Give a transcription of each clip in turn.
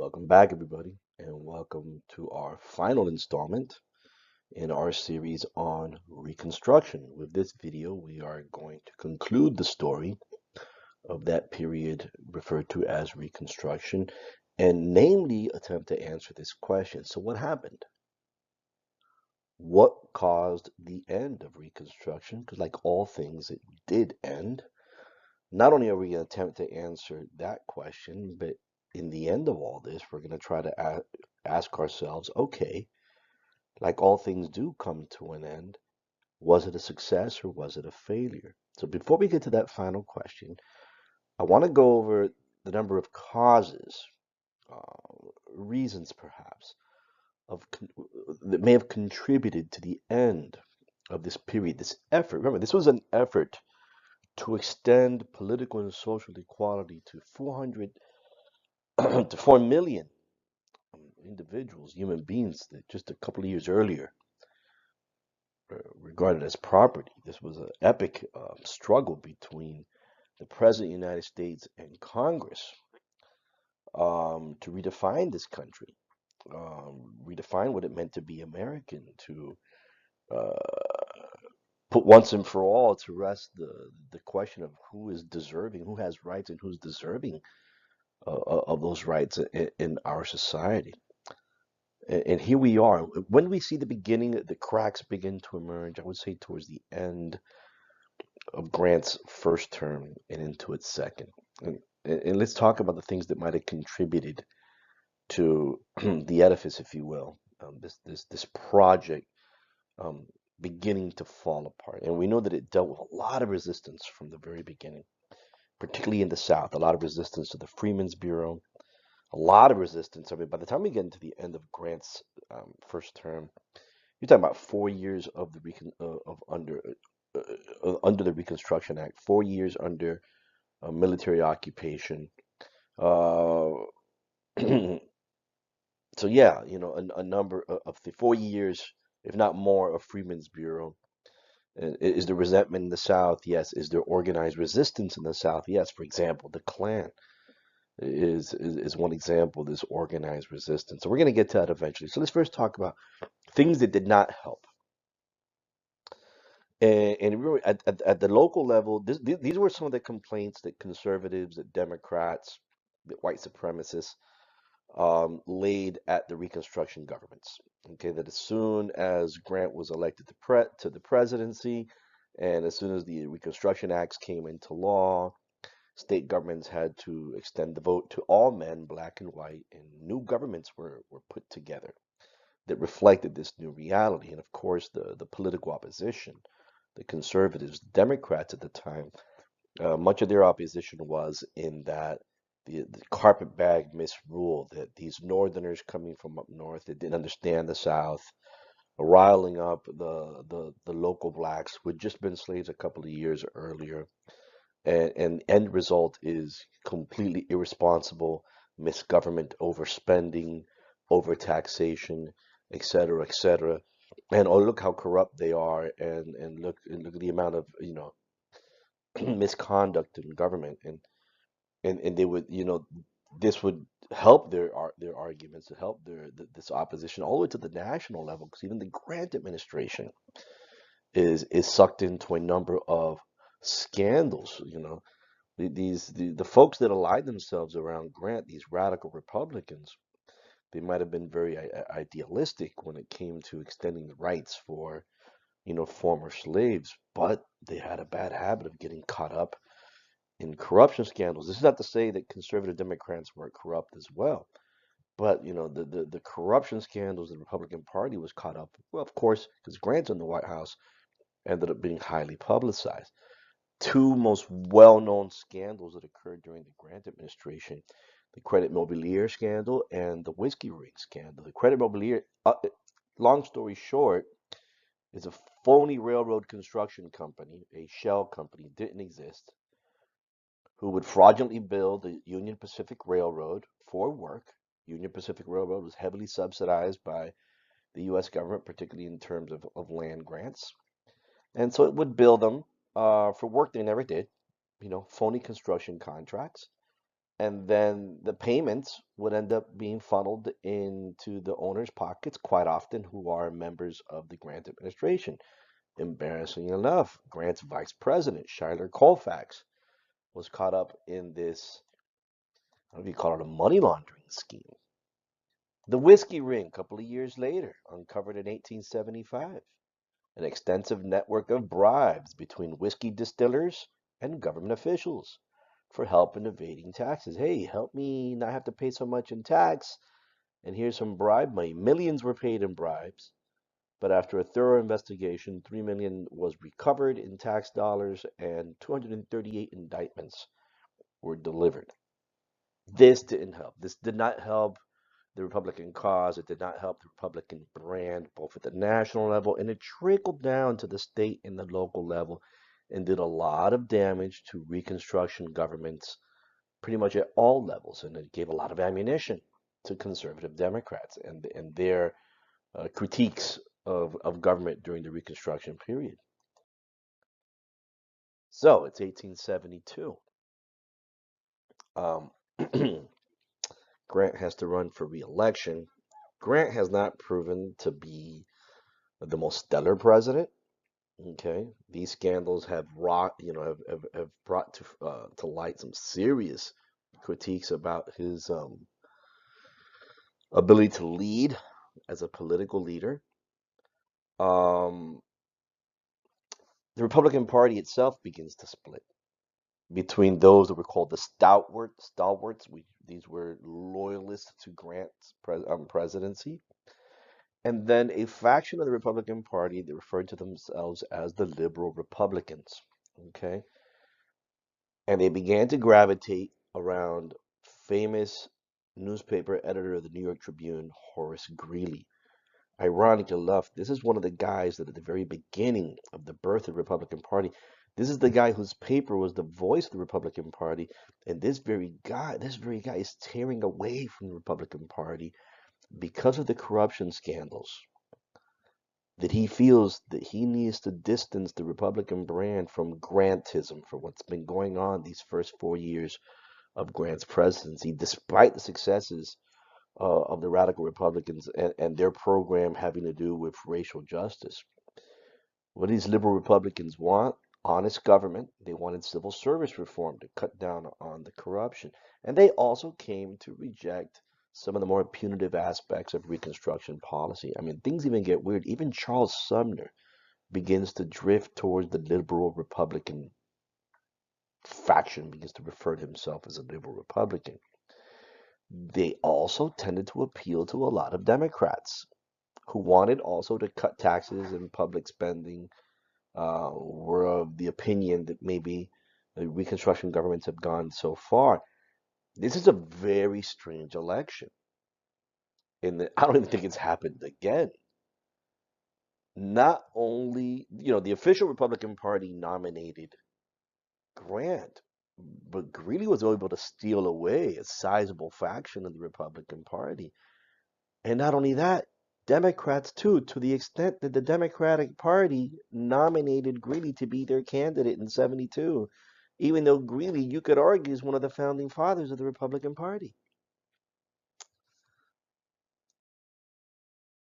Welcome back, everybody, and welcome to our final installment in our series on Reconstruction. With this video, we are going to conclude the story of that period referred to as Reconstruction, and namely attempt to answer this question. So, what happened? What caused the end of Reconstruction? Because, like all things, it did end. Not only are we going to attempt to answer that question, but in the end of all this, we're going to try to ask ourselves, okay, like all things do come to an end, was it a success or was it a failure? So before we get to that final question, I want to go over the number of causes, reasons perhaps, that may have contributed to the end of this period, this effort. Remember, this was an effort to extend political and social equality to 400 to 4 million individuals, human beings, that just a couple of years earlier regarded as property. This was an epic struggle between the President of the United States and Congress to redefine this country, redefine what it meant to be American, to put once and for all to rest the question of who is deserving, who has rights, and who's deserving of those rights in our society. And here we are. When we see the beginning, the cracks begin to emerge, I would say towards the end of Grant's first term and into its second. And let's talk about the things that might have contributed to the edifice, if you will, this project um, beginning to fall apart. And we know that it dealt with a lot of resistance from the very beginning, particularly in the South, a lot of resistance to the Freedmen's Bureau, a lot of resistance. I mean, by the time we get into the end of Grant's first term, you're talking about 4 years of the under the Reconstruction Act, 4 years under military occupation. Uh, so yeah, a number of the 4 years, if not more, of Freedmen's Bureau. Is there resentment in the South? Yes. Is there organized resistance in the South? Yes. For example, the Klan is one example of this organized resistance. So we're going to get to that eventually. So let's first talk about things that did not help. And really at the local level, these were some of the complaints that conservatives, that Democrats, that white supremacists laid at the Reconstruction governments. Okay, that as soon as Grant was elected to the presidency, and as soon as the Reconstruction Acts came into law, state governments had to extend the vote to all men, black and white, and new governments were put together that reflected this new reality. And of course, the political opposition, the conservatives, Democrats at the time, much of their opposition was in that the carpetbag misrule, that these northerners coming from up north that didn't understand the South, riling up the local blacks who had just been slaves a couple of years earlier. And end result is completely irresponsible misgovernment, overspending, overtaxation, et cetera, et cetera. And oh, look how corrupt they are, and look at the amount of misconduct in government, and they would, this would help their arguments, to help this opposition all the way to the national level, because even the Grant administration is sucked into a number of scandals. The folks that allied themselves around Grant, these radical Republicans, they might have been very idealistic when it came to extending the rights for former slaves, but they had a bad habit of getting caught up in corruption scandals. This is not to say that conservative Democrats weren't corrupt as well, but the corruption scandals the Republican Party was caught up. Well, of course, because Grant's in the White House, ended up being highly publicized. Two most well-known scandals that occurred during the Grant administration: the Credit Mobilier scandal and the Whiskey Ring scandal. The Credit Mobilier, long story short, is a phony railroad construction company, a shell company, didn't exist, who would fraudulently bill the Union Pacific Railroad for work. Union Pacific Railroad was heavily subsidized by the U.S. government, particularly in terms of land grants. And so it would bill them for work they never did, phony construction contracts. And then the payments would end up being funneled into the owners' pockets, quite often, who are members of the Grant administration. Embarrassing enough, Grant's vice president, Schuyler Colfax, was caught up in this, what do you call it, a money laundering scheme. The whiskey ring, a couple of years later, uncovered in 1875, an extensive network of bribes between whiskey distillers and government officials for help in evading taxes. Hey, help me not have to pay so much in tax, and here's some bribe money. Millions were paid in bribes, but after a thorough investigation, 3 million was recovered in tax dollars and 238 indictments were delivered. This didn't help. This did not help the Republican cause. It did not help the Republican brand, both at the national level, and it trickled down to the state and the local level and did a lot of damage to Reconstruction governments pretty much at all levels. And it gave a lot of ammunition to conservative Democrats and their critiques of government during the Reconstruction period. So it's 1872. Um, Grant has to run for re-election. Grant has not proven to be the most stellar president. Okay, these scandals have wrought, have brought to light some serious critiques about his ability to lead as a political leader. Um, the Republican Party itself begins to split between those that were called the stalwarts. These were loyalists to Grant's presidency, and then a faction of the Republican Party that referred to themselves as the liberal Republicans. Okay, and they began to gravitate around famous newspaper editor of the New York Tribune, Horace Greeley. Ironically enough, this is one of the guys that at the very beginning of the birth of the Republican Party, this is the guy whose paper was the voice of the Republican Party, and this very guy is tearing away from the Republican Party because of the corruption scandals. That he feels that he needs to distance the Republican brand from Grantism for what's been going on these first 4 years of Grant's presidency, despite the successes of the radical Republicans and their program having to do with racial justice. What these liberal Republicans want? Honest government. They wanted civil service reform to cut down on the corruption. And they also came to reject some of the more punitive aspects of Reconstruction policy. I mean, things even get weird. Even Charles Sumner begins to drift towards the liberal Republican faction, begins to refer to himself as a liberal Republican. They also tended to appeal to a lot of Democrats who wanted also to cut taxes and public spending, were of the opinion that maybe the Reconstruction governments have gone so far. This is a very strange election. I don't even think it's happened again. Not only, the official Republican Party nominated Grant, but Greeley was able to steal away a sizable faction of the Republican Party. And not only that, Democrats too, to the extent that the Democratic Party nominated Greeley to be their candidate in 72, even though Greeley, you could argue, is one of the founding fathers of the Republican Party.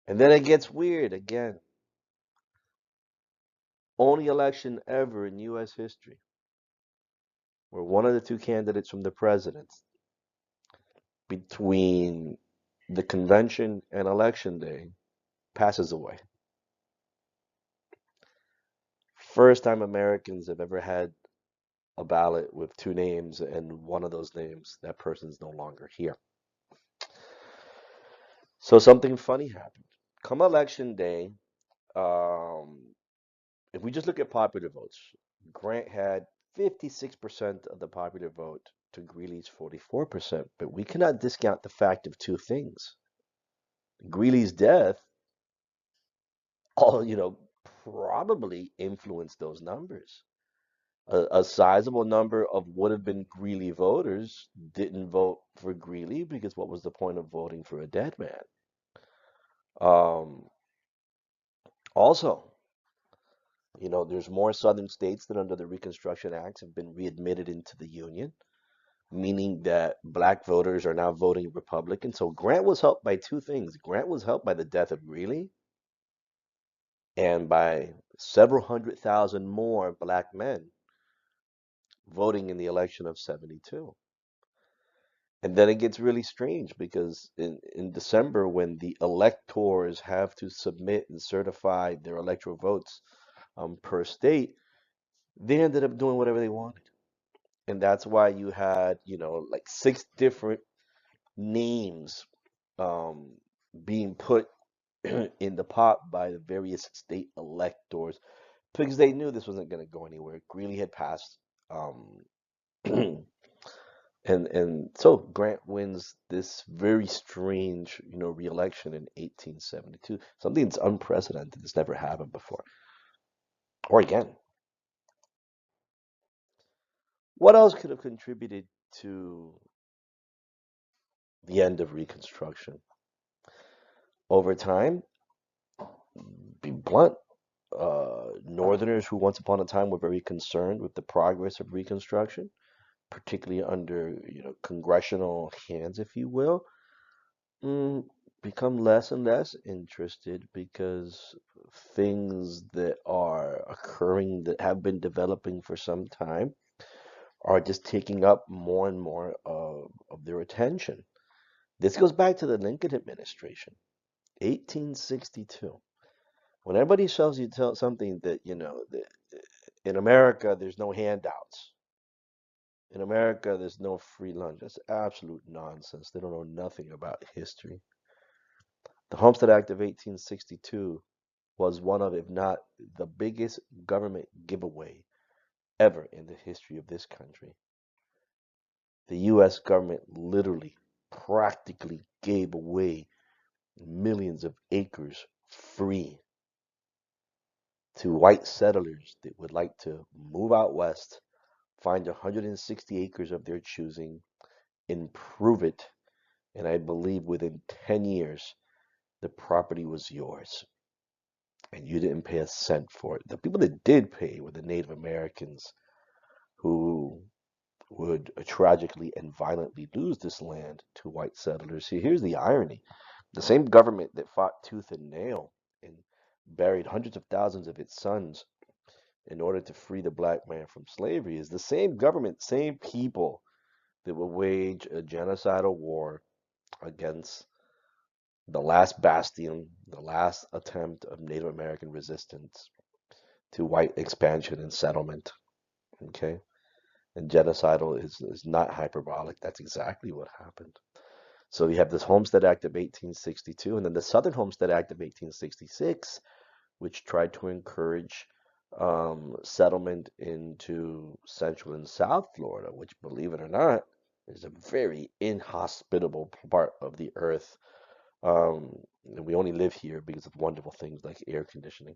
And then it gets weird again. Only election ever in U.S. history where one of the two candidates from the presidents between the convention and election day passes away. First time Americans have ever had a ballot with two names, and one of those names, that person's no longer here. So something funny happened. Come election day, um, if we just look at popular votes, Grant had 56% of the popular vote to Greeley's 44%, but we cannot discount the fact of two things. Greeley's death, all probably influenced those numbers. A sizable number of would have been Greeley voters didn't vote for Greeley because what was the point of voting for a dead man? Um, Also, there's more southern states that under the Reconstruction Acts have been readmitted into the Union. meaning that black voters are now voting Republican. So Grant was helped by two things. Grant was helped by the death of Greeley and by several hundred thousand more black men voting in the election of 72. And then it gets really strange because in December, when the electors have to submit and certify their electoral votes per state, they ended up doing whatever they wanted. And that's why you had, like six different names um, being put in the pot by the various state electors because they knew this wasn't going to go anywhere. Greeley had passed. Um, and so Grant wins this very strange, re-election in 1872. Something that's unprecedented. It's never happened before. Or again. What else could have contributed to the end of Reconstruction? Over time, be blunt, Northerners who once upon a time were very concerned with the progress of Reconstruction, particularly under, congressional hands, if you will, mm, become less and less interested because things that are occurring that have been developing for some time are just taking up more and more of their attention. This goes back to the Lincoln administration, 1862. When everybody tells you something that, that in America there's no handouts. In America there's no free lunch. That's absolute nonsense. They don't know nothing about history. The Homestead Act of 1862 was one of, if not the biggest government giveaway ever in the history of this country. The U.S. government literally, practically gave away millions of acres free to white settlers that would like to move out west, find 160 acres of their choosing, improve it, and I believe within 10 years, the property was yours. And you didn't pay a cent for it. The people that did pay were the Native Americans who would tragically and violently lose this land to white settlers. See, here's the irony. The same government that fought tooth and nail and buried hundreds of thousands of its sons in order to free the black man from slavery is the same government, same people that will wage a genocidal war against the last bastion, the last attempt of Native American resistance to white expansion and settlement. Okay? And genocidal is not hyperbolic. That's exactly what happened. So you have this Homestead Act of 1862, and then the Southern Homestead Act of 1866, which tried to encourage settlement into Central and South Florida, which, believe it or not, is a very inhospitable part of the earth. And we only live here because of wonderful things like air conditioning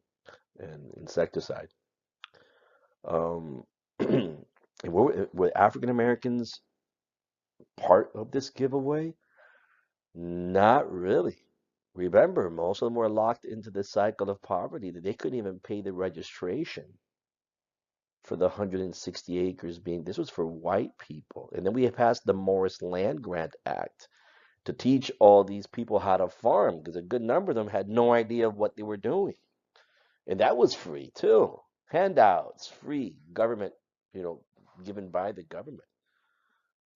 and insecticide. Um, and were African Americans part of this giveaway? Not really. Remember, most of them were locked into this cycle of poverty that they couldn't even pay the registration for the 160 acres being, this was for white people. And then we passed the Morris Land Grant Act to teach all these people how to farm because a good number of them had no idea of what they were doing. And that was free too. Handouts, free, government, given by the government.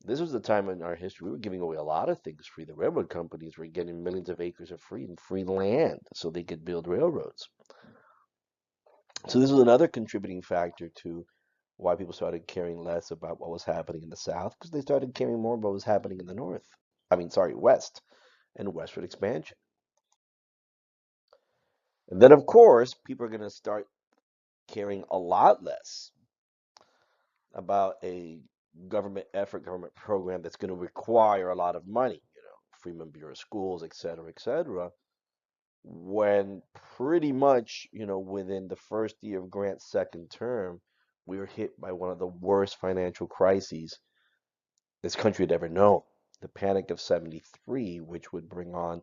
This was the time in our history we were giving away a lot of things free. The railroad companies were getting millions of acres of free land so they could build railroads. So this was another contributing factor to why people started caring less about what was happening in the South because they started caring more about what was happening in the North. West and westward expansion. And then, of course, people are going to start caring a lot less about a government effort, government program that's going to require a lot of money, Freeman Bureau Schools, et cetera, when pretty much, within the first year of Grant's second term, we were hit by one of the worst financial crises this country had ever known. The Panic of 73, which would bring on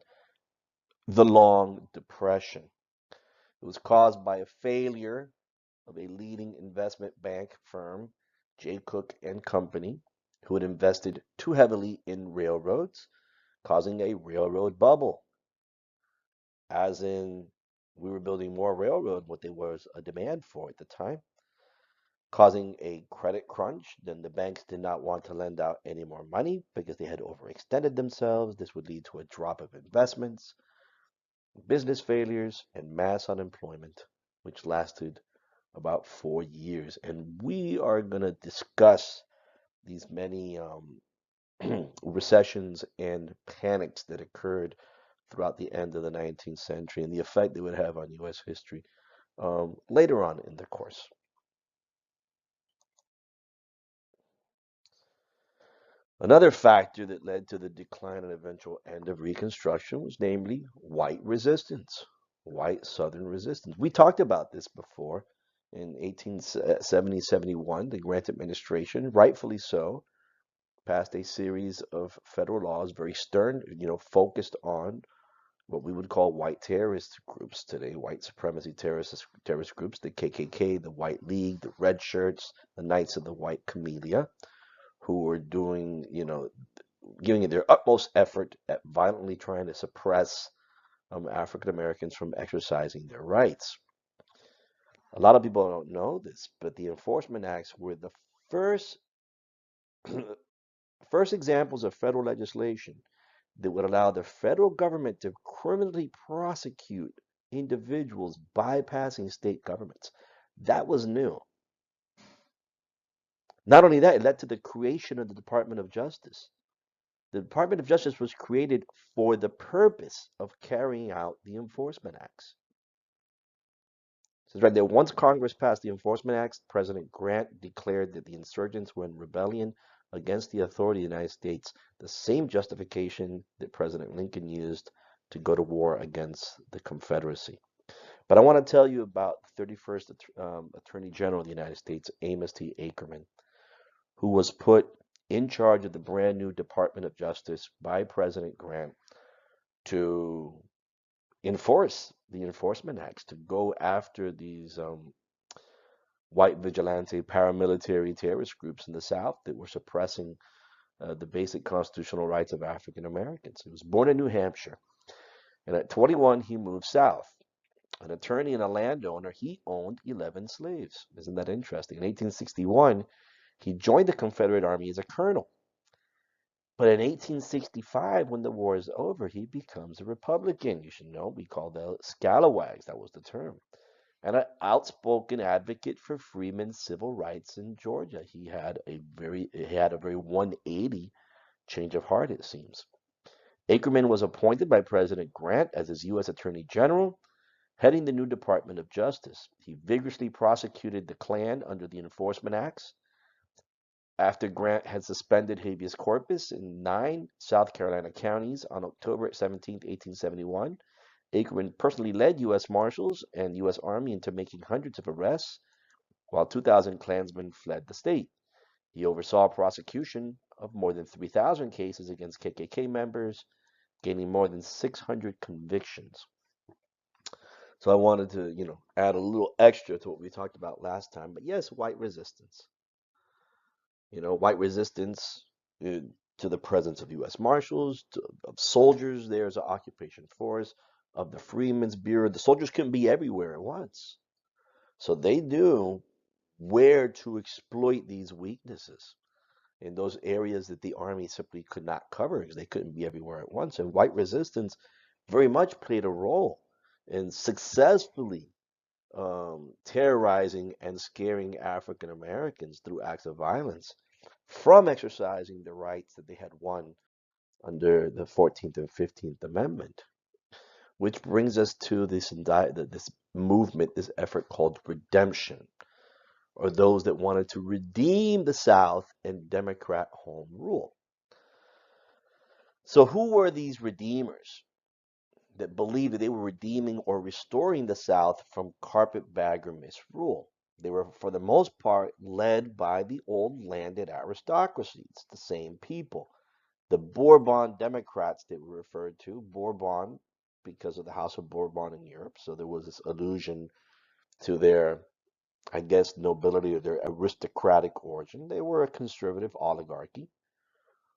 the Long Depression. It was caused by a failure of a leading investment bank firm, J. Cook and Company, who had invested too heavily in railroads, causing a railroad bubble, as in we were building more railroad what there was a demand for at the time, causing a credit crunch. Then the banks did not want to lend out any more money because they had overextended themselves. This would lead to a drop of investments, business failures, and mass unemployment, which lasted about 4 years. And we are going to discuss these many recessions and panics that occurred throughout the end of the 19th century and the effect they would have on U.S. history later on in the course. Another factor that led to the decline and eventual end of Reconstruction was namely white resistance, white Southern resistance. We talked about this before in 1870-71. The Grant administration, rightfully so, passed a series of federal laws, very stern, focused on what we would call white terrorist groups today, white supremacy terrorist groups, the KKK, the White League, the Red Shirts, the Knights of the White Camellia, who were doing, giving it their utmost effort at violently trying to suppress African Americans from exercising their rights. A lot of people don't know this, but the Enforcement Acts were the first first examples of federal legislation that would allow the federal government to criminally prosecute individuals bypassing state governments. That was new. Not only that, it led to the creation of the Department of Justice. The Department of Justice was created for the purpose of carrying out the Enforcement Acts. So it's right there. Once Congress passed the Enforcement Acts, President Grant declared that the insurgents were in rebellion against the authority of the United States, the same justification that President Lincoln used to go to war against the Confederacy. But I want to tell you about the 31st Attorney General of the United States, Amos T. Ackerman, who was put in charge of the brand new Department of Justice by President Grant to enforce the Enforcement Acts, to go after these white vigilante paramilitary terrorist groups in the South that were suppressing the basic constitutional rights of African Americans. He was born in New Hampshire, and at 21, he moved south. An attorney and a landowner, he owned 11 slaves. Isn't that interesting? In 1861, he joined the Confederate Army as a colonel. But in 1865, when the war is over, he becomes a Republican. You should know, we call them scalawags. That was the term. And an outspoken advocate for freemen's civil rights in Georgia. He had a very 180 change of heart, it seems. Ackerman was appointed by President Grant as his U.S. Attorney General, heading the new Department of Justice. He vigorously prosecuted the Klan under the Enforcement Acts. After Grant had suspended habeas corpus in 9 South Carolina counties on October 17, 1871, Ackerman personally led U.S. Marshals and U.S. Army into making hundreds of arrests, while 2,000 Klansmen fled the state. He oversaw prosecution of more than 3,000 cases against KKK members, gaining more than 600 convictions. So I wanted to, add a little extra to what we talked about last time. But yes, white resistance. White resistance to the presence of U.S. Marshals, of soldiers there as an occupation force, of the Freedmen's Bureau. The soldiers couldn't be everywhere at once. So they knew where to exploit these weaknesses in those areas that the army simply could not cover because they couldn't be everywhere at once. And white resistance very much played a role in successfully terrorizing and scaring African Americans through acts of violence from exercising the rights that they had won under the 14th and 15th Amendment. Which brings us to this movement, this effort called redemption, or those that wanted to redeem the South and Democrat home rule. So who were these redeemers that believed that they were redeeming or restoring the South from carpetbagger misrule? They were, for the most part, led by the old landed aristocracy. It's the same people. The Bourbon Democrats that were referred to, Bourbon because of the House of Bourbon in Europe. So there was this allusion to their, I guess, nobility or their aristocratic origin. They were a conservative oligarchy.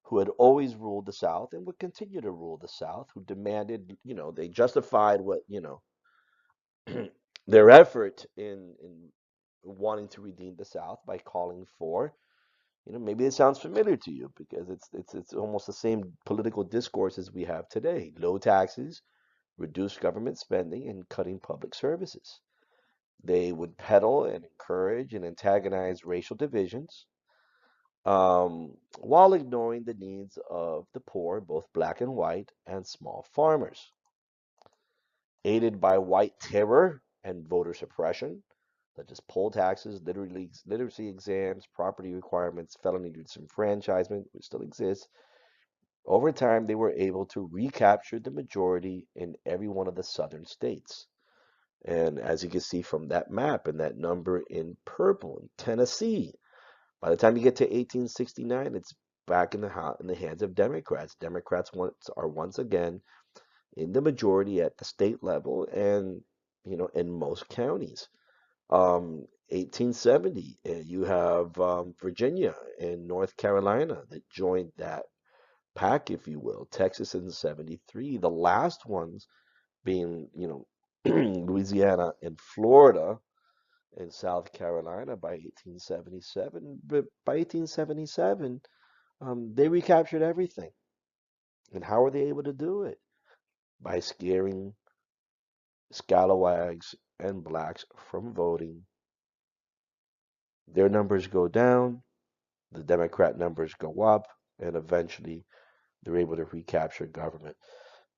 who had always ruled the South and would continue to rule the South, who demanded, they justified their effort in wanting to redeem the South by calling for, maybe it sounds familiar to you because it's almost the same political discourse as we have today: low taxes, reduced government spending, and cutting public services. They would peddle and encourage and antagonize racial divisions, while ignoring the needs of the poor, both black and white, and small farmers. Aided by white terror and voter suppression, such as poll taxes, literacy exams, property requirements, felony disenfranchisement, which still exists, over time they were able to recapture the majority in every one of the southern states. And as you can see from that map and that number in purple in Tennessee, by the time you get to 1869, it's back in the hands of Democrats. Democrats are once again in the majority at the state level and in most counties. 1870, you have Virginia and North Carolina that joined that pack, if you will. Texas in 73. The last ones being, Louisiana and Florida and South Carolina by 1877. But by 1877, they recaptured everything. And how were they able to do it? By scaring scalawags and blacks from voting. Their numbers go down, the Democrat numbers go up, and eventually they're able to recapture government.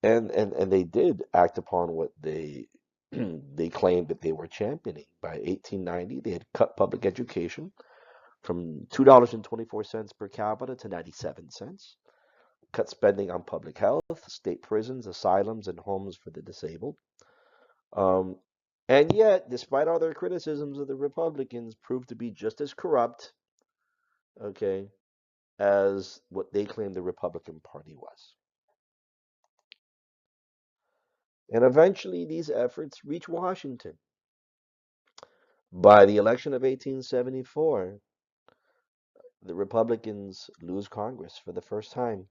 And they did act upon what they they claimed that they were championing. By 1890, they had cut public education from $2.24 per capita to 97 cents, cut spending on public health, state prisons, asylums, and homes for the disabled. Um, and yet, despite all their criticisms of the Republicans, proved to be just as corrupt, okay, as what they claimed the Republican Party was. And eventually, these efforts reach Washington. By the election of 1874, the Republicans lose Congress for the first time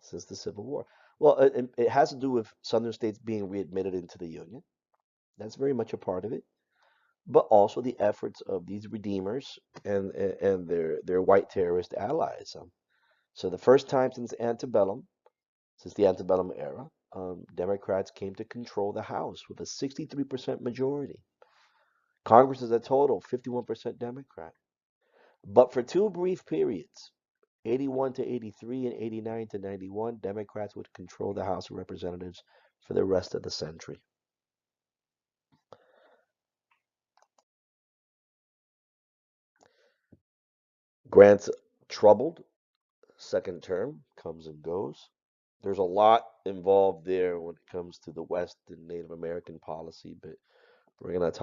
since the Civil War. Well, it has to do with Southern states being readmitted into the Union. That's very much a part of it. But also the efforts of these redeemers and their white terrorist allies. So the first time since the antebellum era, Democrats came to control the House with a 63% majority. Congress is a total 51% Democrat. But for two brief periods, 81 to 83 and 89 to 91, Democrats would control the House of Representatives for the rest of the century. Grant's troubled second term comes and goes. There's a lot involved there when it comes to the West and Native American policy, but we're not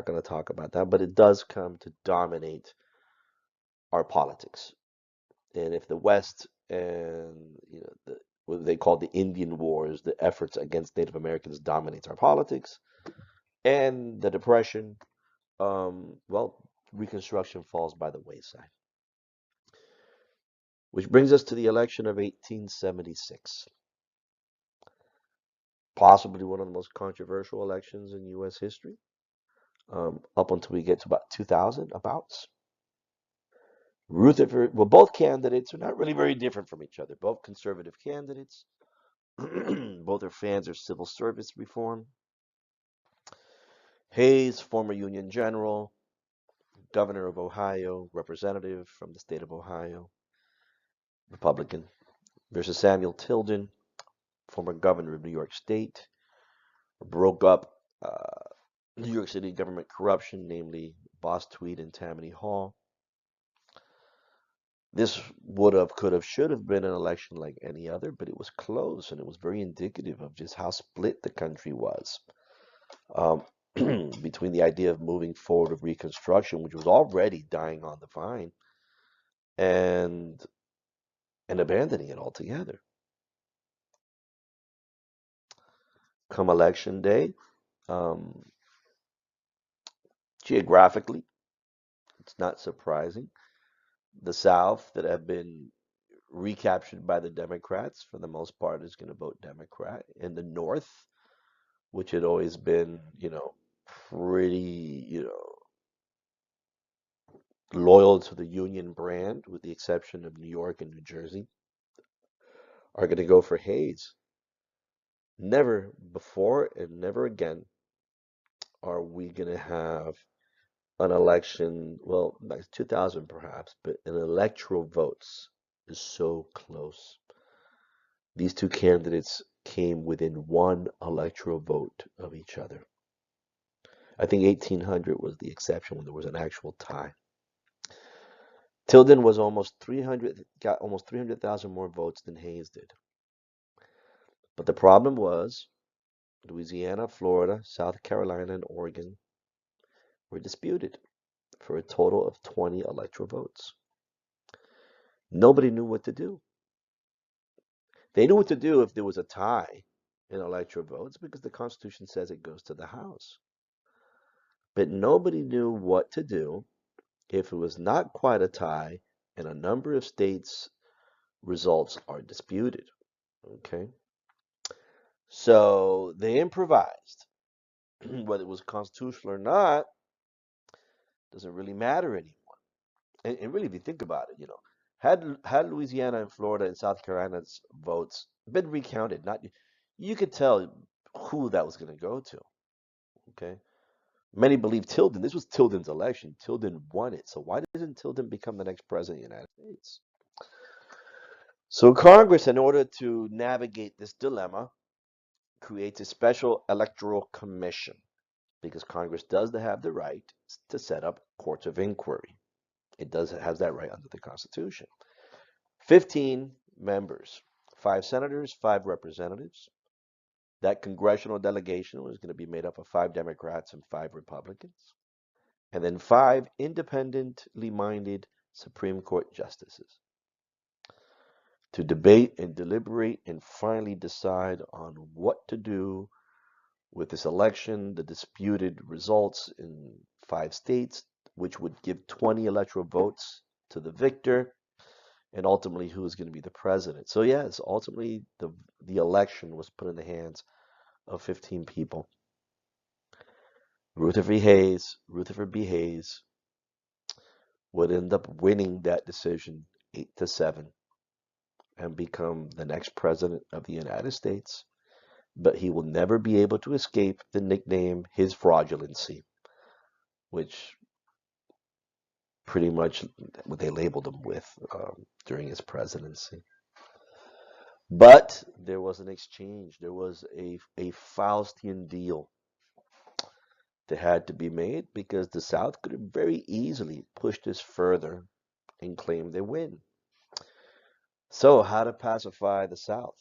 going to talk about that, but it does come to dominate our politics. And if the West and what they call the Indian Wars, the efforts against Native Americans dominates our politics, and the Depression, well, Reconstruction falls by the wayside. Which brings us to the election of 1876, possibly one of the most controversial elections in U.S. history, up until we get to about 2000, abouts. Rutherford, well, both candidates are not really very different from each other. Both conservative candidates. Both are fans of civil service reform. Hayes, former Union general, governor of Ohio, representative from the state of Ohio, Republican, versus Samuel Tilden, former governor of New York State, broke up New York City government corruption, namely Boss Tweed and Tammany Hall. This would have, could have, should have been an election like any other, but it was close and it was very indicative of just how split the country was. Between the idea of moving forward with Reconstruction, which was already dying on the vine, and abandoning it altogether. Come election day, um, geographically, it's not surprising. The South, that had been recaptured by the Democrats, for the most part, is going to vote Democrat. In the North, which had always been, pretty, loyal to the Union brand, with the exception of New York and New Jersey, are going to go for Hayes. Never before and never again are we going to have an election, well, like 2000 perhaps, but an electoral votes is so close. These two candidates came within one electoral vote of each other. I think 1800 was the exception when there was an actual tie. Tilden was got almost 300,000 more votes than Hayes did. But the problem was Louisiana, Florida, South Carolina, and Oregon were disputed for a total of 20 electoral votes. Nobody knew what to do. They knew what to do if there was a tie in electoral votes because the Constitution says it goes to the House. But nobody knew what to do if it was not quite a tie and a number of states' results are disputed. Okay? So they improvised. Whether it was constitutional or not doesn't really matter anymore. And really, if you think about it, had Louisiana and Florida and South Carolina's votes been recounted, not you could tell who that was going to go to. Okay, many believe Tilden. This was Tilden's election. Tilden won it. So why didn't Tilden become the next president of the United States? So Congress, in order to navigate this dilemma, creates a special electoral commission because Congress does have the right to set up courts of inquiry. It has that right under the Constitution. 15 members, 5 senators, 5 representatives. That congressional delegation was going to be made up of 5 Democrats and 5 Republicans. And then 5 independently minded Supreme Court justices to debate and deliberate and finally decide on what to do with this election, the disputed results in 5 states, which would give 20 electoral votes to the victor, and ultimately who is going to be the president. So yes, ultimately the election was put in the hands of 15 people. Rutherford B. Hayes would end up winning that decision 8-7 and become the next president of the United States. But he will never be able to escape the nickname his fraudulency, which pretty much what they labeled him with during his presidency. But there was an exchange. There was a Faustian deal that had to be made because the South could have very easily pushed this further and claimed their win. So how to pacify the South?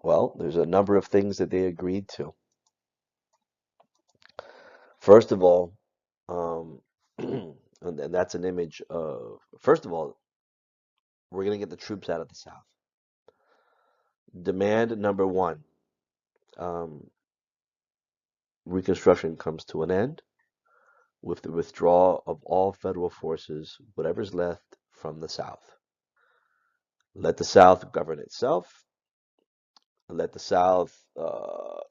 Well, there's a number of things that they agreed to. First of all, and that's an image of, first of all, we're going to get the troops out of the South. Demand number 1, Reconstruction comes to an end with the withdrawal of all federal forces, whatever's left, from the South. Let the South govern itself. Let the South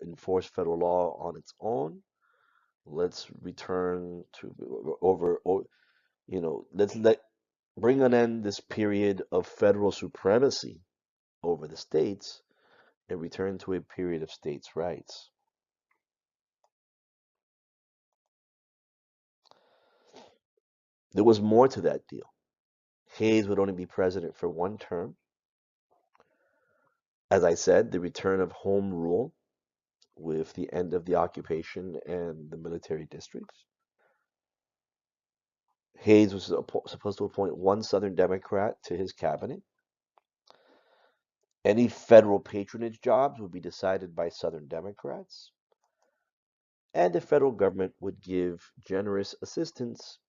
enforce federal law on its own. Let's return to let's bring an end this period of federal supremacy over the states and return to a period of states' rights. There was more to that deal. Hayes would only be president for 1 term. As I said, the return of home rule with the end of the occupation and the military districts. Hayes was supposed to appoint 1 Southern Democrat to his cabinet. Any federal patronage jobs would be decided by Southern Democrats. And the federal government would give generous assistance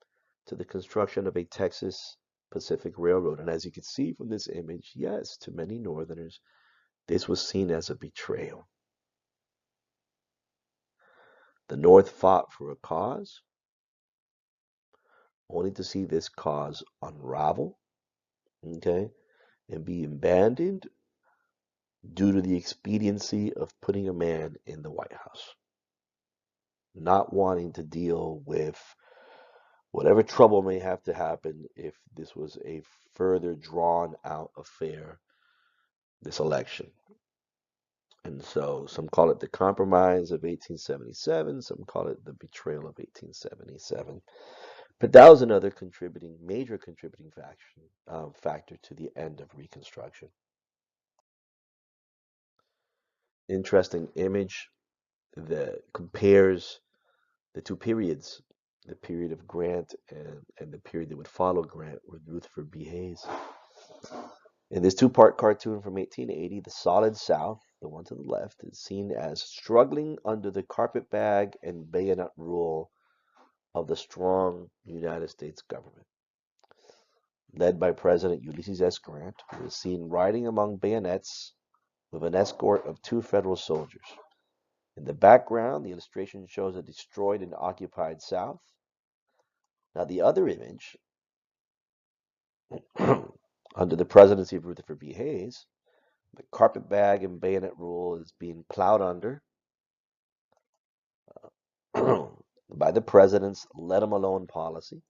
to the construction of a Texas Pacific Railroad. And as you can see from this image, yes, to many Northerners, this was seen as a betrayal. The North fought for a cause. only to see this cause unravel, okay, and be abandoned due to the expediency of putting a man in the White House, not wanting to deal with whatever trouble may have to happen if this was a further drawn out affair, this election. And so some call it the compromise of 1877, some call it the betrayal of 1877. But that was another major contributing factor to the end of Reconstruction. Interesting image that compares the two periods, the period of Grant and the period that would follow Grant with Rutherford B. Hayes. In this two-part cartoon from 1880, the solid South, the one to the left, is seen as struggling under the carpetbag and bayonet rule of the strong United States government. Led by President Ulysses S. Grant, who is seen riding among bayonets with an escort of 2 federal soldiers. In the background, the illustration shows a destroyed and occupied South. Now, the other image, under the presidency of Rutherford B. Hayes, the carpetbag and bayonet rule is being plowed under by the president's let 'em alone policy.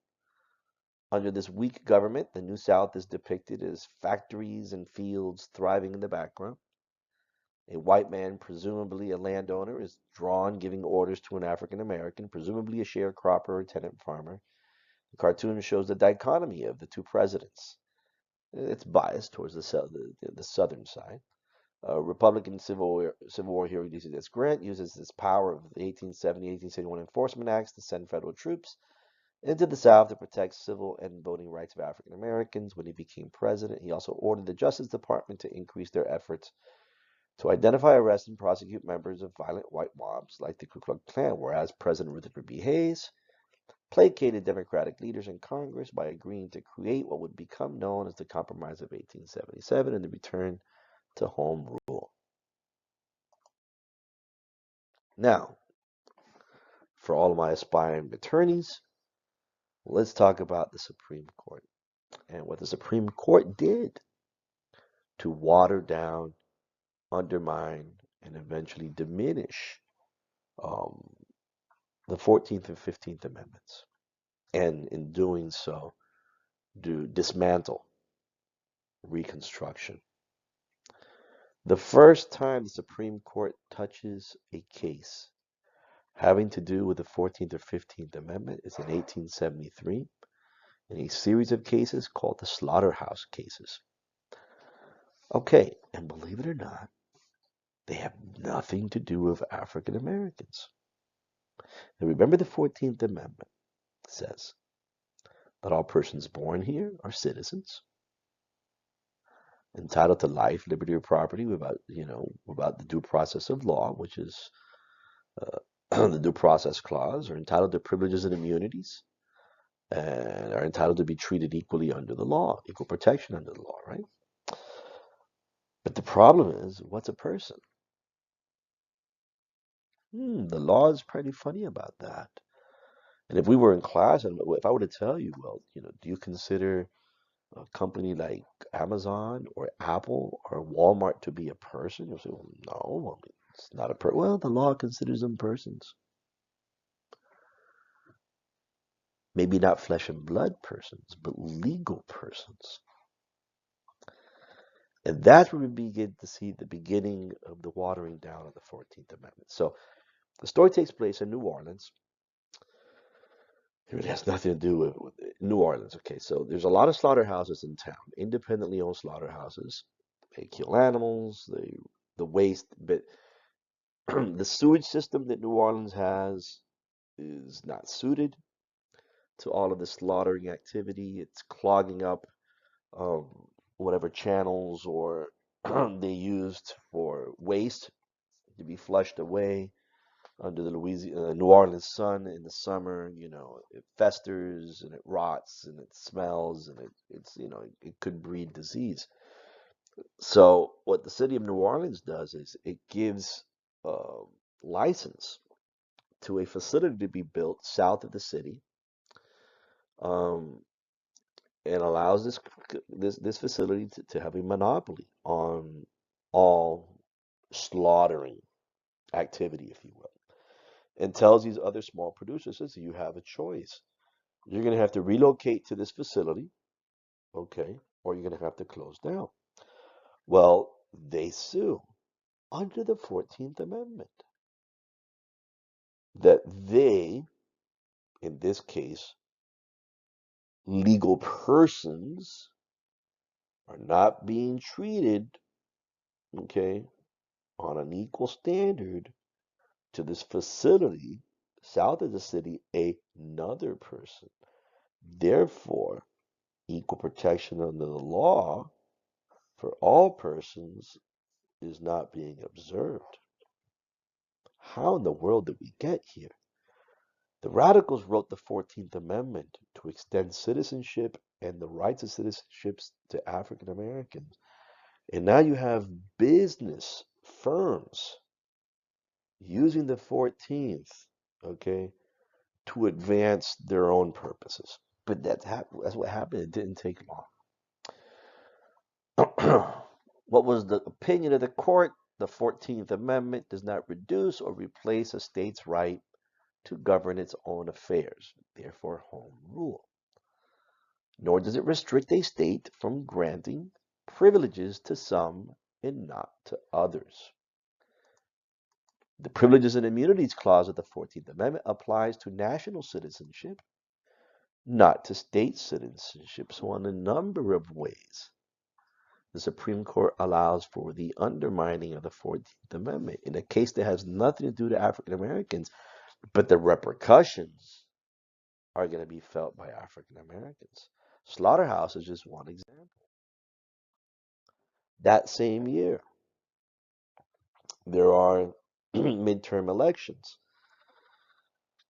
Under this weak government, the New South is depicted as factories and fields thriving in the background. A white man, presumably a landowner, is drawn giving orders to an African American, presumably a sharecropper or tenant farmer. The cartoon shows the dichotomy of the two presidents. It's biased towards the southern side. Republican Civil War hero Ulysses S. Grant uses his power of the 1870-1871 Enforcement Acts to send federal troops into the South to protect civil and voting rights of African Americans. When he became president, he also ordered the Justice Department to increase their efforts to identify, arrest, and prosecute members of violent white mobs like the Ku Klux Klan, whereas President Rutherford B. Hayes placated Democratic leaders in Congress by agreeing to create what would become known as the Compromise of 1877 and the return to home rule. Now, for all of my aspiring attorneys, let's talk about the Supreme Court and what the Supreme Court did to water down, undermine, and eventually diminish the 14th and 15th Amendments. And in doing so, dismantle Reconstruction. The first time the Supreme Court touches a case having to do with the 14th or 15th Amendment is in 1873 in a series of cases called the Slaughterhouse Cases. Okay, and believe it or not, they have nothing to do with African Americans. And remember, the 14th Amendment says that all persons born here are citizens, entitled to life, liberty, or property without the due process of law, which is the Due Process Clause, are entitled to privileges and immunities, and are entitled to be treated equally under the law, equal protection under the law, right? But the problem is, what's a person? The law is pretty funny about that. And if we were in class, and if I were to tell you, well, do you consider a company like Amazon or Apple or Walmart to be a person? You'll say, well, no, I mean, it's not a person. Well, the law considers them persons. Maybe not flesh and blood persons, but legal persons. And that's where we begin to see the beginning of the watering down of the 14th Amendment. So the story takes place in New Orleans. It really has nothing to do with New Orleans. Okay, so there's a lot of slaughterhouses in town, independently owned slaughterhouses. They kill animals, the waste, but the sewage system that New Orleans has is not suited to all of the slaughtering activity. It's clogging up whatever channels or they used for waste to be flushed away under the New Orleans sun in the summer. It festers and it rots and it smells and it could breed disease. So what the city of New Orleans does is it gives license to a facility to be built south of the city um, and allows this facility to have a monopoly on all slaughtering activity, if you will, and tells these other small producers, says you have a choice. You're going to have to relocate to this facility, okay, or you're going to have to close down. Well, they sue under the 14th Amendment that they, in this case, legal persons, are not being treated, okay, on an equal standard to this facility south of the city, another person. Therefore, equal protection under the law for all persons is not being observed. How in the world did we get here? The radicals wrote the 14th Amendment to extend citizenship and the rights of citizenships to African Americans. And now you have business firms using the 14th, okay, to advance their own purposes. But that's what happened. It didn't take long. What was the opinion of the court? The 14th Amendment does not reduce or replace a state's right to govern its own affairs, therefore home rule. Nor does it restrict a state from granting privileges to some and not to others. The Privileges and Immunities Clause of the 14th Amendment applies to national citizenship, not to state citizenship. So, in a number of ways, the Supreme Court allows for the undermining of the 14th Amendment in a case that has nothing to do to African Americans, but the repercussions are going to be felt by African Americans. Slaughterhouse is just one example. That same year, there are midterm elections.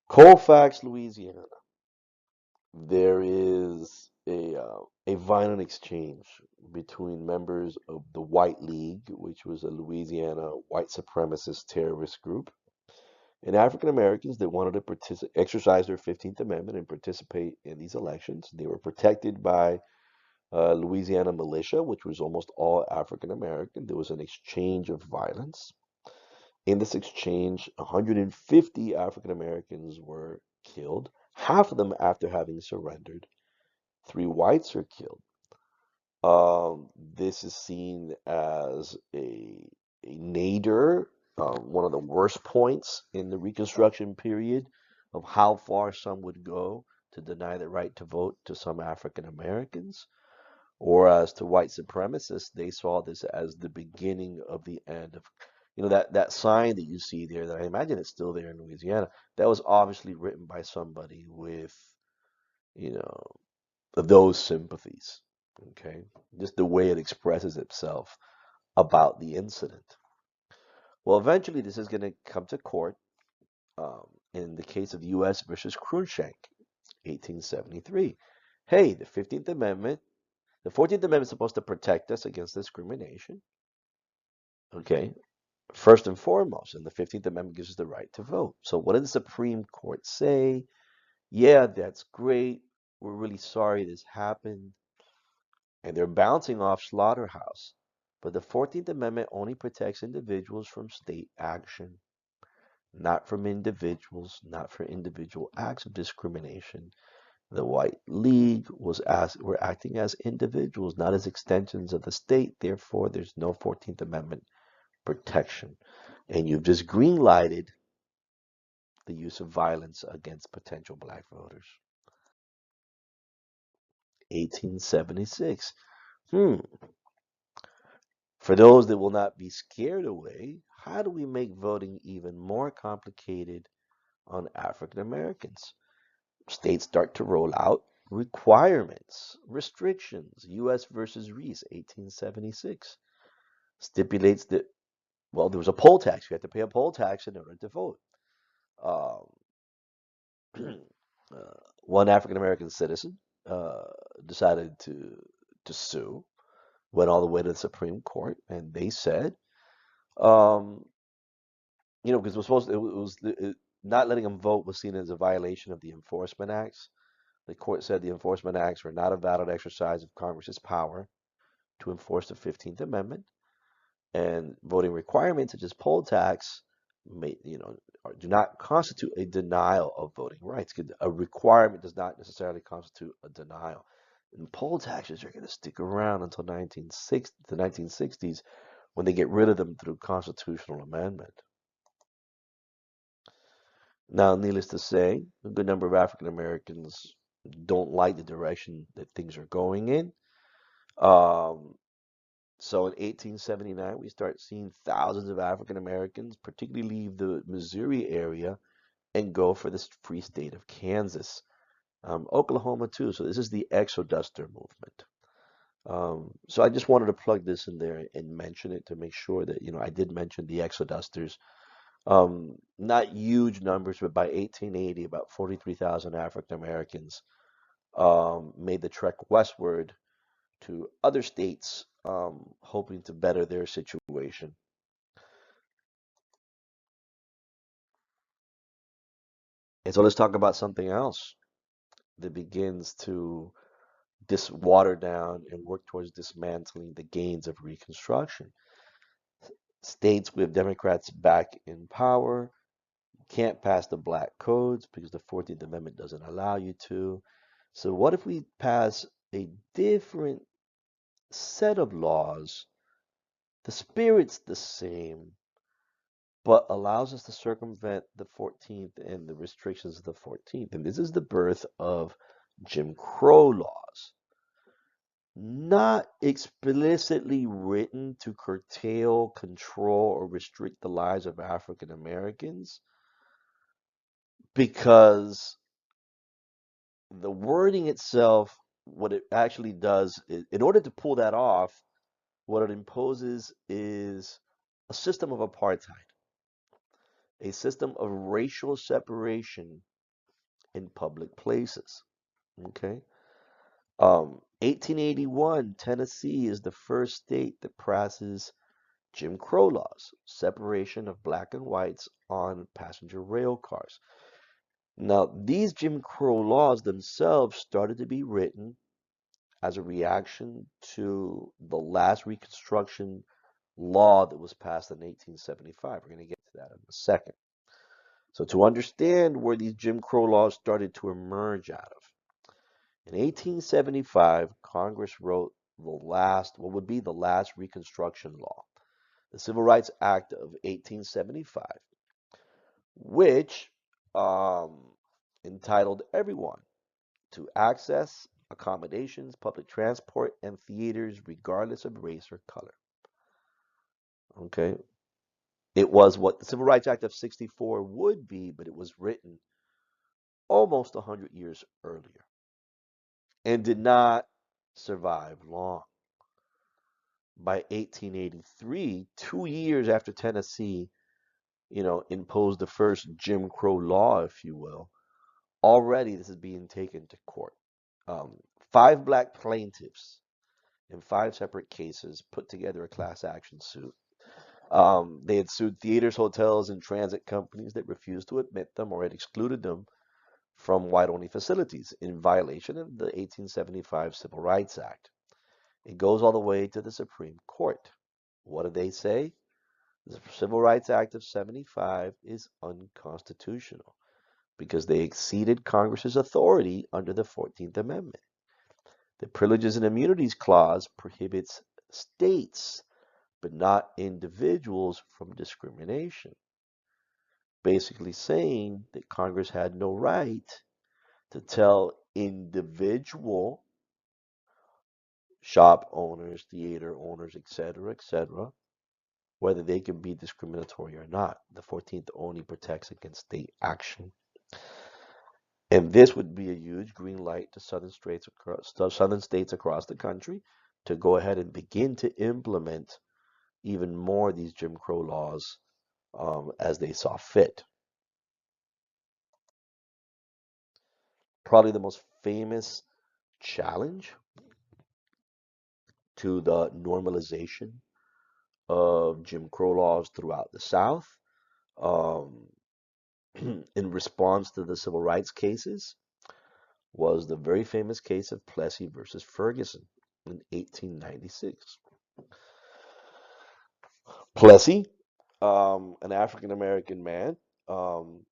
Colfax, Louisiana. There is a violent exchange between members of the White League, which was a Louisiana white supremacist terrorist group, and African Americans that wanted to exercise their 15th Amendment and participate in these elections. They were protected by Louisiana militia, which was almost all African American. There was an exchange of violence. In this exchange, 150 African Americans were killed, half of them after having surrendered. 3 whites are killed. This is seen as a nadir, one of the worst points in the Reconstruction period of how far some would go to deny the right to vote to some African Americans. Or as to white supremacists, they saw this as the beginning of the end of, that sign that you see there, that I imagine it's still there in Louisiana, that was obviously written by somebody with, you know, those sympathies. Okay, just the way it expresses itself about the incident. Well, eventually this is going to come to court in the case of U.S. versus Cruikshank, 1873. Hey, the 14th Amendment is supposed to protect us against discrimination. Okay, first and foremost, and the 15th Amendment gives us the right to vote. So what did the Supreme Court say? Yeah, that's great. We're really sorry this happened. And they're bouncing off Slaughterhouse. But the 14th Amendment only protects individuals from state action, not from individuals, not for individual acts of discrimination. The White League were acting as individuals, not as extensions of the state. Therefore, there's no 14th Amendment protection. And you've just green-lighted the use of violence against potential black voters. 1876. For those that will not be scared away, how do we make voting even more complicated on African Americans? States start to roll out requirements, restrictions. U.S. versus Reese, 1876, stipulates that, well, there was a poll tax. You had to pay a poll tax in order to vote. Um, one African American citizen decided to sue, went all the way to the Supreme Court, and they said, um, because it was not letting them vote was seen as a violation of the Enforcement Acts. The court said the enforcement acts were not a valid exercise of Congress's power to enforce the 15th Amendment, and voting requirements such as poll tax do not constitute a denial of voting rights. A requirement does not necessarily constitute a denial. And poll taxes are going to stick around until the 1960s when they get rid of them through constitutional amendment. Now, needless to say, a good number of African Americans don't like the direction that things are going in. So in 1879, we start seeing thousands of African Americans, particularly leave the Missouri area and go for this free state of Kansas. Oklahoma too. So this is the Exoduster movement. So I just wanted to plug this in there and mention it to make sure that, I did mention the Exodusters. Not huge numbers, but by 1880, about 43,000 African Americans made the trek westward to other states, hoping to better their situation. And so let's talk about something else that begins to water down and work towards dismantling the gains of Reconstruction. States with Democrats back in power can't pass the black codes because the 14th Amendment doesn't allow you to. So what if we pass a different set of laws? The spirit's the same, but allows us to circumvent the 14th and the restrictions of the 14th. And this is the birth of Jim Crow laws. Not explicitly written to curtail, control, or restrict the lives of African Americans, because the wording itself, what it actually does, in order to pull that off, what it imposes is a system of apartheid, a system of racial separation in public places. Okay. 1881, Tennessee is the first state that passes Jim Crow laws, separation of black and whites on passenger rail cars. Now, these Jim Crow laws themselves started to be written as a reaction to the last Reconstruction law that was passed in 1875. We're going to get to that in a second. So to understand where these Jim Crow laws started to emerge out of, in 1875, Congress wrote what would be the last Reconstruction law, the Civil Rights Act of 1875, which entitled everyone to access accommodations, public transport, and theaters regardless of race or color. Okay. It was what the Civil Rights Act of 64 would be, but it was written almost 100 years earlier and did not survive long. By 1883, 2 years after Tennessee, imposed the first Jim Crow law, if you will, already this is being taken to court. 5 black plaintiffs in 5 separate cases put together a class action suit. They had sued theaters, hotels, and transit companies that refused to admit them or had excluded them from white-only facilities in violation of the 1875 Civil Rights Act. It goes all the way to the Supreme Court. What do they say? The Civil Rights Act of 75 is unconstitutional because they exceeded Congress's authority under the 14th Amendment. The Privileges and Immunities Clause prohibits states, but not individuals, from discrimination. Basically saying that Congress had no right to tell individual shop owners, theater owners, etc., whether they can be discriminatory or not. The 14th only protects against state action. And this would be a huge green light to southern states across the country to go ahead and begin to implement even more of these Jim Crow laws as they saw fit. Probably the most famous challenge to the normalization of Jim Crow laws throughout the South, in response to the civil rights cases, was the very famous case of Plessy versus Ferguson in 1896. Plessy, an African American man.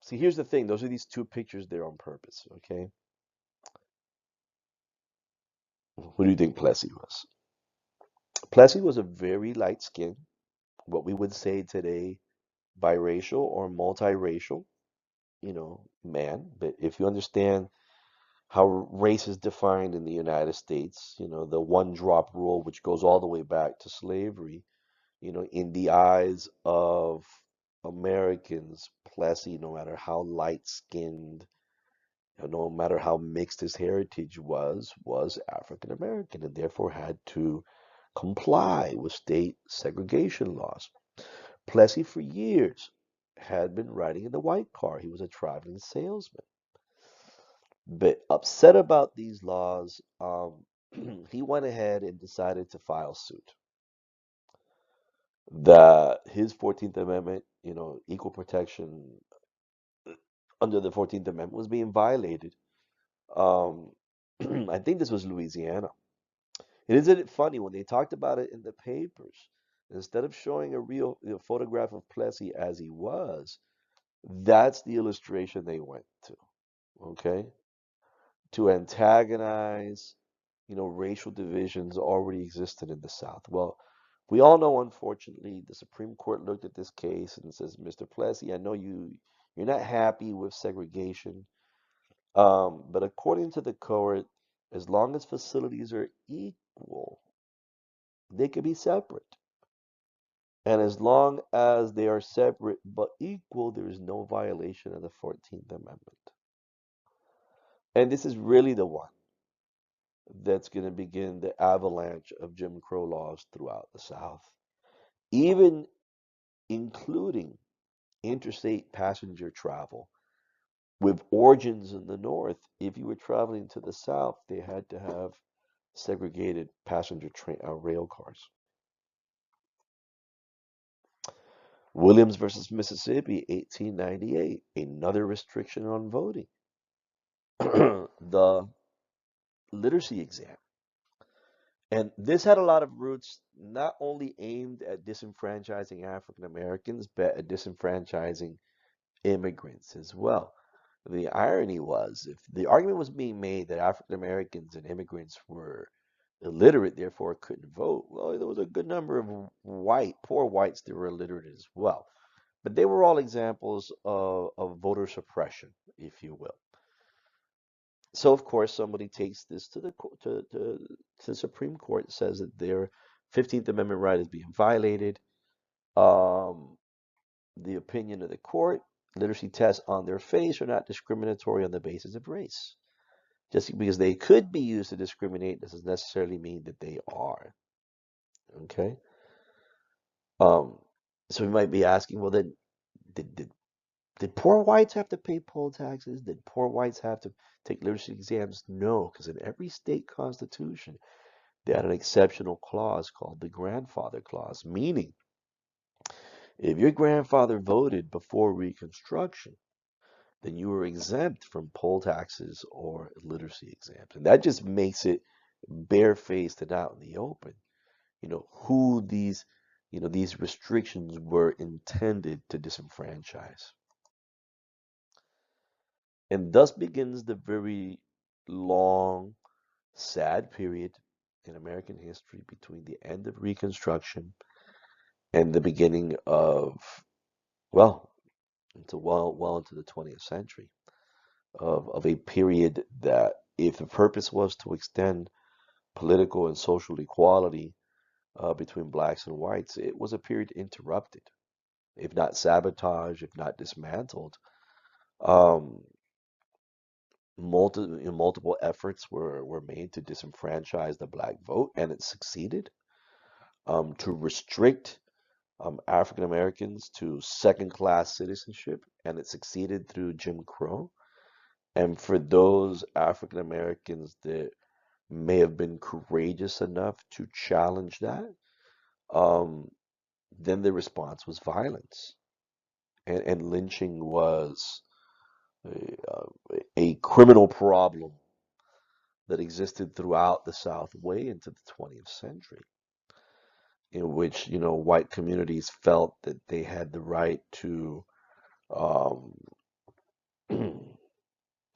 See, here's the thing. Those are these two pictures there on purpose. Okay, who do you think Plessy was? Plessy was a very light skinned, what we would say today, biracial or multiracial, man. But if you understand how race is defined in the United States, the one drop rule, which goes all the way back to slavery, in the eyes of Americans, Plessy, no matter how light skinned, no matter how mixed his heritage was African American and therefore had to comply with state segregation laws. Plessy, for years, had been riding in the white car. He was a traveling salesman. But upset about these laws, he went ahead and decided to file suit. That his 14th Amendment, equal protection under the 14th Amendment was being violated. Um, I think this was Louisiana. And isn't it funny when they talked about it in the papers, instead of showing a real photograph of Plessy as he was, that's the illustration they went to, okay? To antagonize, racial divisions already existed in the South. Well, we all know, unfortunately, the Supreme Court looked at this case and says, Mr. Plessy, I know you're not happy with segregation, but according to the court, as long as facilities are equal, they can be separate. And as long as they are separate but equal, there is no violation of the 14th Amendment. And this is really the one that's going to begin the avalanche of Jim Crow laws throughout the South, even including interstate passenger travel. With origins in the North, if you were traveling to the South, they had to have segregated passenger rail cars. Williams versus Mississippi, 1898, another restriction on voting. The literacy exam. And this had a lot of roots not only aimed at disenfranchising African Americans, but at disenfranchising immigrants as well. The irony was, if the argument was being made that African Americans and immigrants were illiterate, therefore couldn't vote, well, there was a good number of poor whites that were illiterate as well. But they were all examples of voter suppression, if you will. So of course somebody takes this to the Supreme Court, says that their 15th Amendment right is being violated. Um, the opinion of the court, literacy tests on their face are not discriminatory on the basis of race. Just because they could be used to discriminate doesn't necessarily mean that they are. Okay. Um, so we might be asking, well, then did, did Did poor whites have to pay poll taxes? Did poor whites have to take literacy exams? No, because in every state constitution, they had an exceptional clause called the grandfather clause, meaning if your grandfather voted before Reconstruction, then you were exempt from poll taxes or literacy exams. And that just makes it barefaced and out in the open, who these restrictions were intended to disenfranchise. And thus begins the very long, sad period in American history between the end of Reconstruction and the beginning of, well, well into the 20th century, of a period that, if the purpose was to extend political and social equality between blacks and whites, it was a period interrupted, if not sabotaged, if not dismantled. Um, multiple efforts were made to disenfranchise the black vote, and it succeeded. To restrict African Americans to second-class citizenship, and it succeeded through Jim Crow. And for those African Americans that may have been courageous enough to challenge that, um, then the response was violence, and lynching was a criminal problem that existed throughout the South way into the 20th century, in which, white communities felt that they had the right to um,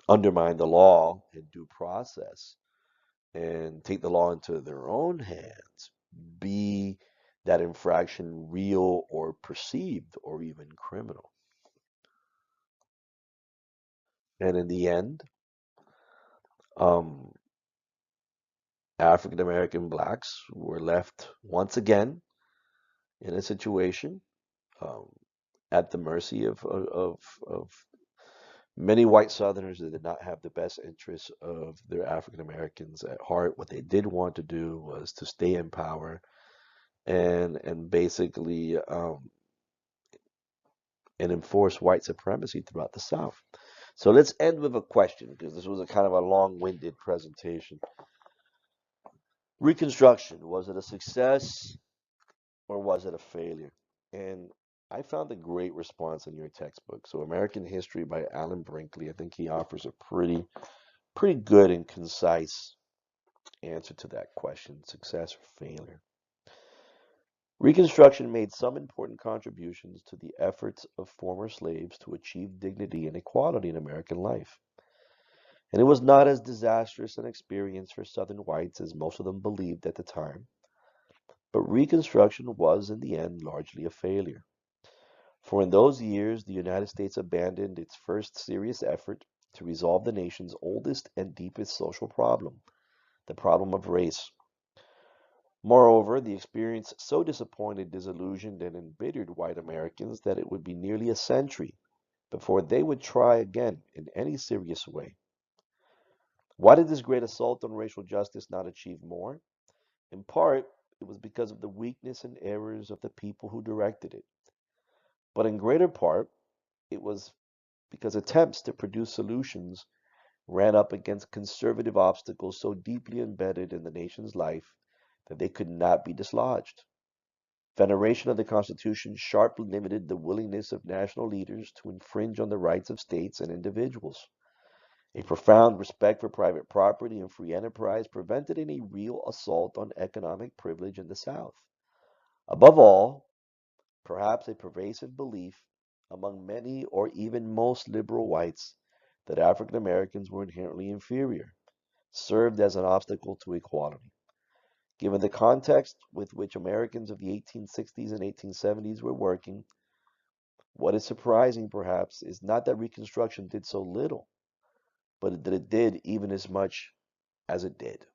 undermine the law and due process and take the law into their own hands, be that infraction real or perceived or even criminal. And in the end, um, African American blacks were left once again in a situation um, at the mercy of many white Southerners that did not have the best interests of their African Americans at heart. What they did want to do was to stay in power and basically and enforce white supremacy throughout the South. So let's end with a question because this was a kind of a long-winded presentation. Reconstruction, was it a success or was it a failure? And I found a great response in your textbook. So American History by Alan Brinkley, I think he offers a pretty good and concise answer to that question, success or failure. Reconstruction made some important contributions to the efforts of former slaves to achieve dignity and equality in American life. And it was not as disastrous an experience for Southern whites as most of them believed at the time. But Reconstruction was, in the end, largely a failure. For in those years, the United States abandoned its first serious effort to resolve the nation's oldest and deepest social problem, the problem of race. Moreover, the experience so disappointed, disillusioned, and embittered white Americans that it would be nearly a century before they would try again in any serious way. Why did this great assault on racial justice not achieve more? In part, it was because of the weakness and errors of the people who directed it. But in greater part, it was because attempts to produce solutions ran up against conservative obstacles so deeply embedded in the nation's life that they could not be dislodged. Veneration of the Constitution sharply limited the willingness of national leaders to infringe on the rights of states and individuals. A profound respect for private property and free enterprise prevented any real assault on economic privilege in the South. Above all, perhaps a pervasive belief among many or even most liberal whites that African Americans were inherently inferior served as an obstacle to equality. Given the context with which Americans of the 1860s and 1870s were working, what is surprising perhaps is not that Reconstruction did so little, but that it did even as much as it did.